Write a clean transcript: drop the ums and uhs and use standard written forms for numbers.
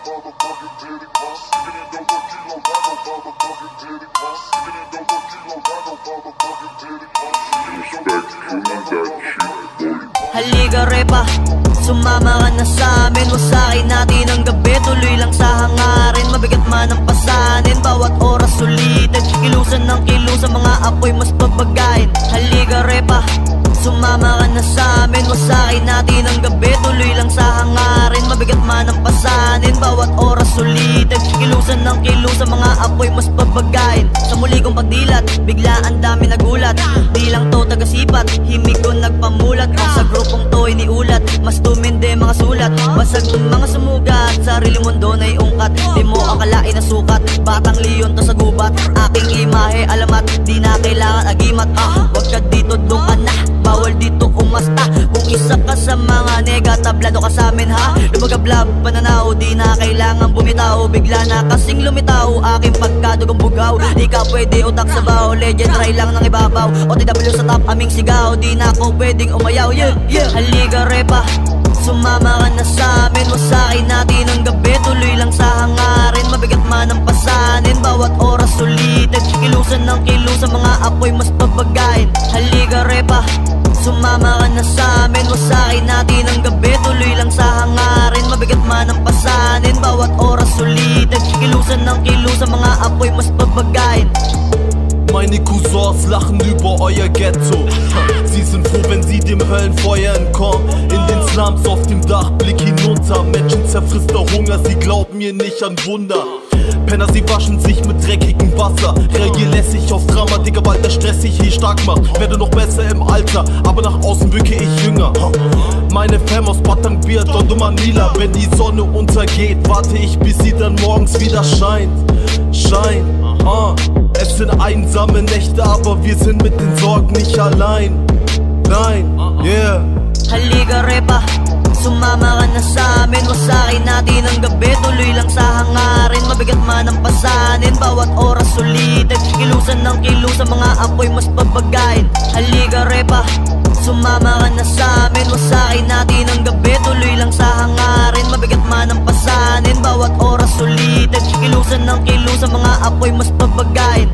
Halika repa, sumama ka na sa'min. Wasakin natin ang gabi, tuloy lang sa hangarin. Mabigat man ang pasanin, bawat oras sulitin. Kilusan ng kilusan, mga apoy mas babagain. Halika repa, sumama ka na sa'min. Wasakin natin ang gabi, tuloy lang sa hangarin. Mabigat man ang pasanin, bawat oras sulitin. Kilusan ng kilusan, mga apoy mas babagain. Sa muli kong pagdilat, bigla ang dami nagulat. Di lang to tagasipat, himig ko nagpamulat. Sa grupong to iniulat, mas tumindi mga sulat. Basag ng mga sumugat, sarili mundo na iungkat. Di mo akalain na sukat, batang leon to sa gubat. Aking imahe alamat, di na kailangan agimat. Wag ka dito, doon ka na, bawal dito umasta. Kung isa ka sa mga nega, tablado ka sa amin ha. Lumagablab, pananaw, di na kailangan bumitaw. Bigla na kasing lumitaw, aking pagkadugang bugaw. Di ka pwede utak sa baw, legend try lang ng ibabaw. OTW sa top, aming sigaw, di na ako pwedeng umayaw. Halika repa, sumama ka na sa'min. Wasakin natin ang gabi, tuloy lang sa hangarin. Mabigat man ang pasanin, bawat oras sulitin. Kilusan ng kilusan, mga apoy mas babagain. Halika repa, sumama ka na sa'min. Wasakin natin ang gabi, tuloy lang sa hangarin. Mabigat man ang pasanin, bawat oras sulitin. Kilusan ng kilusan, mga apoy mas babagain. Meine Cousins lachen über euer Ghetto. Sie sind froh, wenn sie dem Höllenfeuer entkommen. In den Slums auf dem Dach, Blick hinunter. Menschen zerfrisst der Hunger, sie glauben mir nicht an Wunder. Penner, sie waschen sich mit dreckigem Wasser. Reagier lässig auf Drama, Digga, weil der Stress sich hier stark macht. Werde noch besser im Alter, aber nach außen wirke ich jünger. Meine Fam aus Batang Bier, Dondo Manila. Wenn die Sonne untergeht, warte ich, bis sie dann morgens wieder scheint. Es sind einsame Nächte, aber wir sind mit den Sorgen nicht allein. Nein, yeah. Halika repa, sumama ka na sa'min. Wasakin natin ang gabi, tuloy lang sa hangarin. Mabigat man ang pasanin, bawat oras sulitin. Kilusan ng kilusan, mga apoy mas babagain. Halika repa, sumama ka na sa'min. Wasakin natin ang gabi, tuloy lang sa hangarin. Mabigat man ang pasanin, bawat oras sulitin. Kilusan ng kilusan, mga apoy mas babagain.